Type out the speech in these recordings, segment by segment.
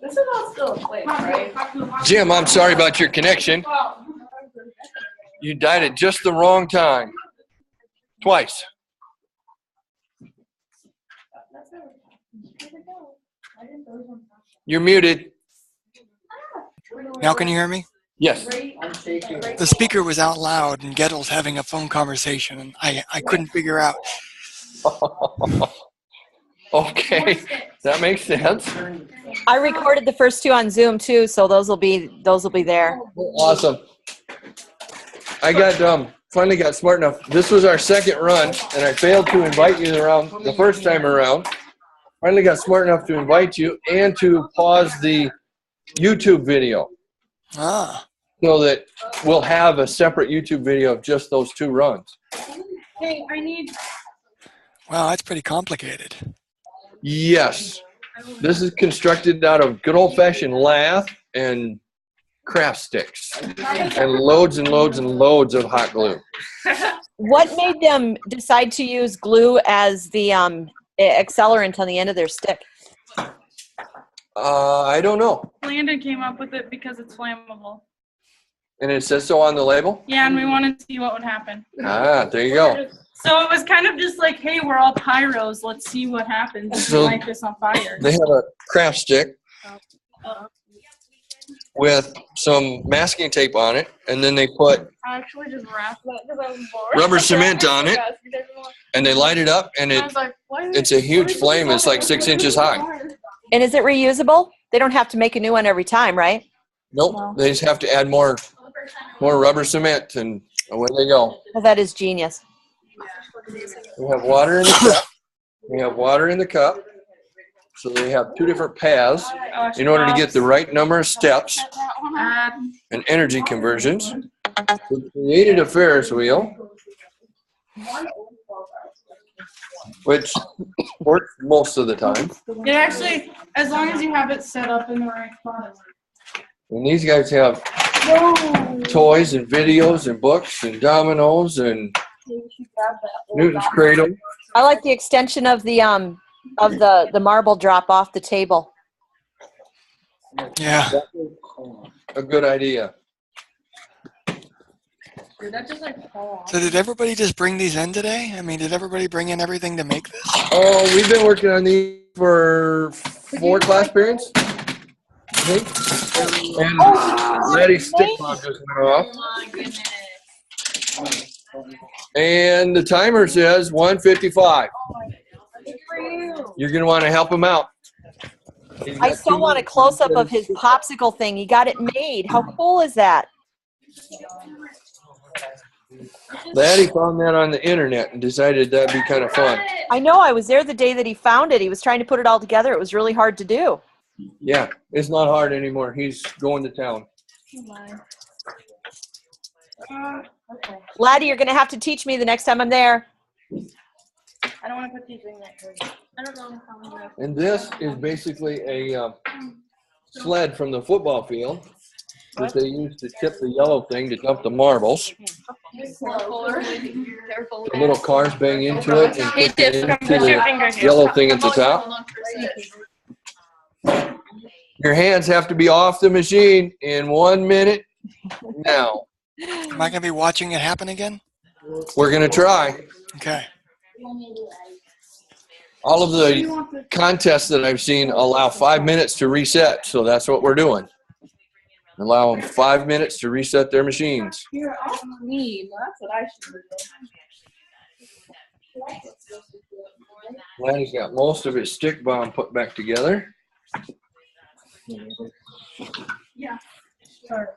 This is all still a place, right? Jim, I'm sorry about your connection. You died at just the wrong time. Twice. You're muted. Now can you hear me? Yes. The speaker was out loud and Gettel's having a phone conversation and I couldn't figure out. Okay, that makes sense. I recorded the first two on Zoom too, so those will be there. Awesome. I got finally got smart enough. This was our second run, and I failed to invite you around the first time around. Finally got smart enough to invite you and to pause the YouTube video. So that we'll have a separate YouTube video of just those two runs. Hey, I need. Wow, that's pretty complicated. Yes. This is constructed out of good old-fashioned lath and craft sticks and loads and loads and loads of hot glue. What made them decide to use glue as the accelerant on the end of their stick? I don't know. Landon came up with it because it's flammable. And it says so on the label? Yeah, and we wanted to see what would happen. Ah, there you go. So it was kind of just like, hey, we're all pyros. Let's see what happens if we light this on fire. They have a craft stick with some masking tape on it, and then they put I actually just wrapped that because I was bored. rubber cement on it, and they light it up, and it's a huge flame. It's like 6 inches high. And is it reusable? They don't have to make a new one every time, right? Nope. They just have to add more rubber cement, and away they go. Well, that is genius. We have water in the cup. We have water in the cup. So they have two different paths in order to get the right number of steps and energy conversions. We created a Ferris wheel, which works most of the time. It actually, as long as you have it set up in the right spot. And these guys have toys and videos and books and dominoes and Newton's cradle. I like the extension of the marble drop off the table. Yeah. A good idea. Dude, that just like fall off. So did everybody just bring these in today? I mean, did everybody bring in everything to make this? Oh, we've been working on these for 4 class periods, I think. And Laddie's stick bomb just went off. Oh my goodness. And the timer says 1:55. You're going to want to help him out. I still want a close-up of his popsicle thing. He got it made. How cool is that? Laddie found that on the internet and decided that'd be kind of fun. I know. I was there the day that he found it. He was trying to put it all together. It was really hard to do. Yeah, it's not hard anymore. He's going to town. Okay. Laddie, you're going to have to teach me the next time I'm there. I don't want to put these in that. I don't know how I'm going to. And this is basically a sled from the football field that they use to tip the yellow thing to dump the marbles. The little cars bang into it and put it into the yellow thing at the top. Your hands have to be off the machine in 1 minute now. Am I going to be watching it happen again? We're going to try. Okay. All of the contests that I've seen allow 5 minutes to reset, so that's what we're doing. Allow them 5 minutes to reset their machines. You're off me. That's what I should do. Laddie's got most of his stick bomb put back together. Yeah. Sorry.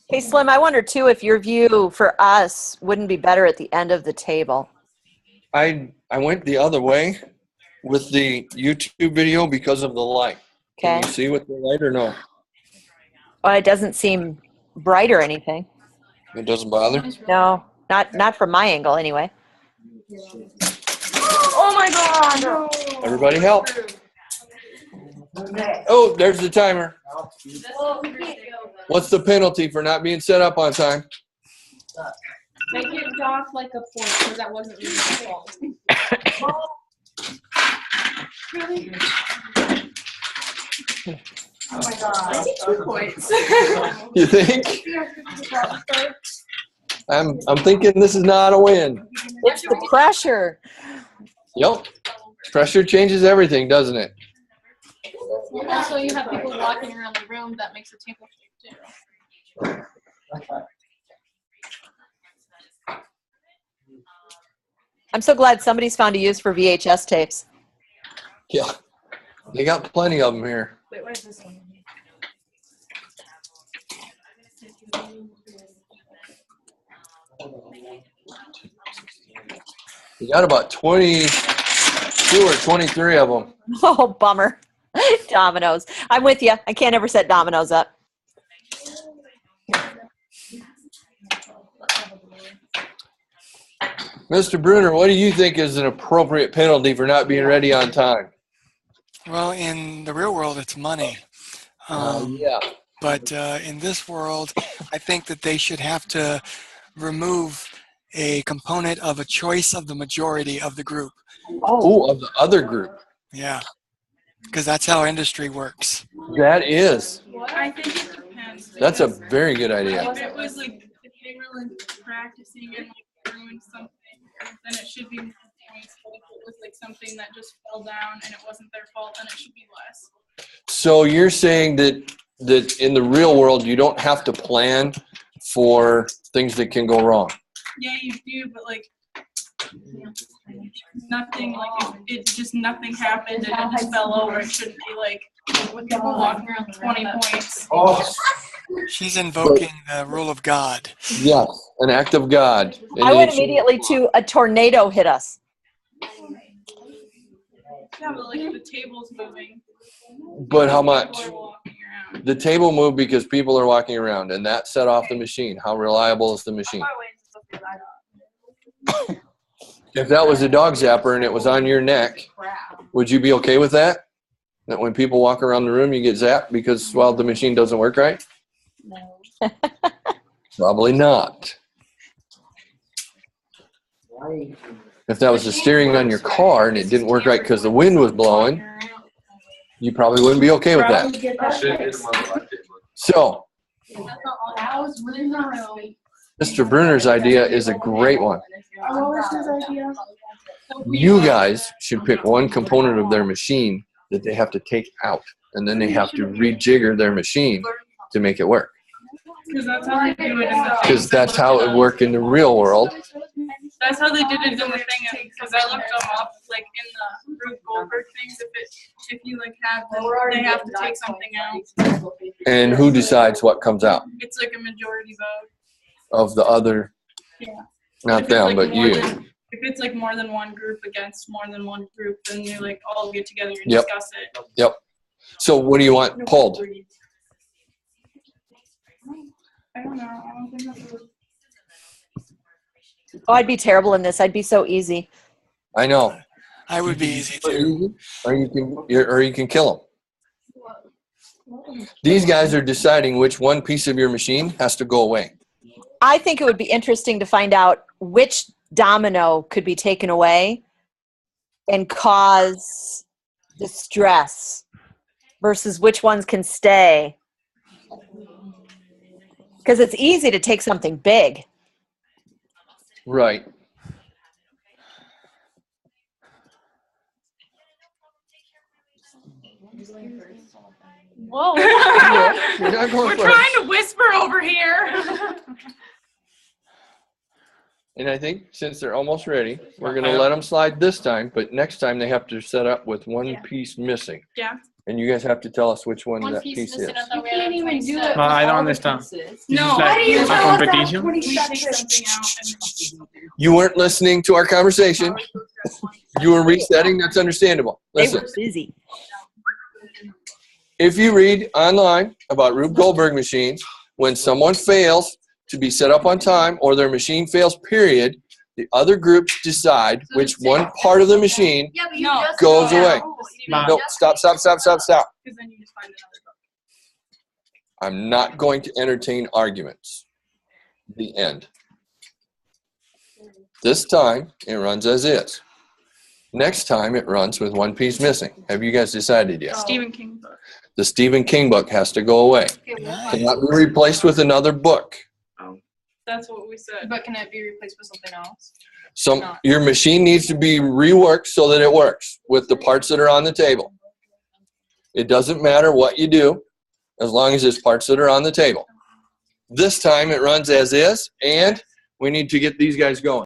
Hey, Slim, I wonder, too, if your view for us wouldn't be better at the end of the table. I went the other way with the YouTube video because of the light. Okay. Can you see with the light or no? Well, it doesn't seem bright or anything. It doesn't bother? No, not from my angle, anyway. Oh my god! Everybody help. Oh, there's the timer. What's the penalty for not being set up on time? Make it dock like a point, because that wasn't really my fault. Really? Oh my god. I see 2 points. You think? I'm thinking this is not a win. It's the pressure. Yep. Pressure changes everything, doesn't it? Also, you have people walking around the room, that makes a table shake too. I'm so glad somebody's found a use for VHS tapes. Yeah. They got plenty of them here. Wait, where's this one? We got about 22 or 23 of them. Oh, bummer. Dominoes. I'm with you. I can't ever set dominoes up. Mr. Bruner, what do you think is an appropriate penalty for not being ready on time? Well, in the real world, it's money. Yeah. But in this world, I think that they should have to remove a component of a choice of the majority of the group. Oh, of the other group. Yeah, because that's how industry works. That is. I think it depends. That's a very good idea. If it was like, if they were like practicing and like ruined something, then it should be more points. But if it was like something that just fell down and it wasn't their fault, then it should be less. So you're saying that in the real world, you don't have to plan for things that can go wrong? Yeah, you do, but like nothing, like if it just nothing happened and it just fell over, it shouldn't be like with people walking around 20 points. Oh. She's invoking the rule of God. Yes, an act of God. I went immediately to a tornado hit us. Yeah, but like the table's moving. But how much? People are walking around. The table moved because people are walking around, and that set off the machine. How reliable is the machine? If that was a dog zapper and it was on your neck, would you be okay with that? That when people walk around the room, you get zapped because, well, the machine doesn't work right? No. Probably not. If that was the steering on your car and it didn't work right because the wind was blowing, you probably wouldn't be okay with that. So, Mr. Bruner's idea is a great one. You guys should pick one component of their machine that they have to take out, and then they have to rejigger their machine to make it work. Because that's how they do it in the Because that's how it would work in the real world. That's how they did it in the thing. Because I looked them up, like in the Rube Goldberg things. If you like have them, they have to take something out. And who decides what comes out? It's like a majority vote. Of the other, Yeah. not If it's, them, like, but more you. if it's like more than one group against more than one group, then you like all get together and Yep. discuss it. Yep. So what do you want pulled? I don't know. I don't think that's a... Oh, I'd be terrible in this. I'd be so easy. I know. I would be easy too. Or you can kill them. These guys are deciding which one piece of your machine has to go away. I think it would be interesting to find out which domino could be taken away and cause distress versus which ones can stay. Because it's easy to take something big. Right. Whoa. You're not going We're first. trying to whisper over here. And I think since they're almost ready, we're going to let them slide this time, but next time they have to set up with one piece missing. Yeah. And you guys have to tell us which one that piece is. You can't even do it. No, I don't understand. No. This is like a competition. Take something out and You weren't listening to our conversation. You were resetting. That's understandable. They Listen, were busy. if you read online about Rube Goldberg machines, when someone fails to be set up on time or their machine fails, period, The other groups decide So which the one part of the machine Yeah, but you No. just goes said away. that. No, stop. Because then you just find another book. I'm not going to entertain arguments. The end. This time, it runs as is. Next time, it runs with one piece missing. Have you guys decided yet? Stephen King book. The Stephen King book has to go away. Okay, well, Nice. Cannot be replaced with another book. That's what we said. but can it be replaced with something else? Your machine needs to be reworked so that it works with the parts that are on the table. It doesn't matter what you do, as long as it's parts that are on the table. This time it runs as is, and we need to get these guys going.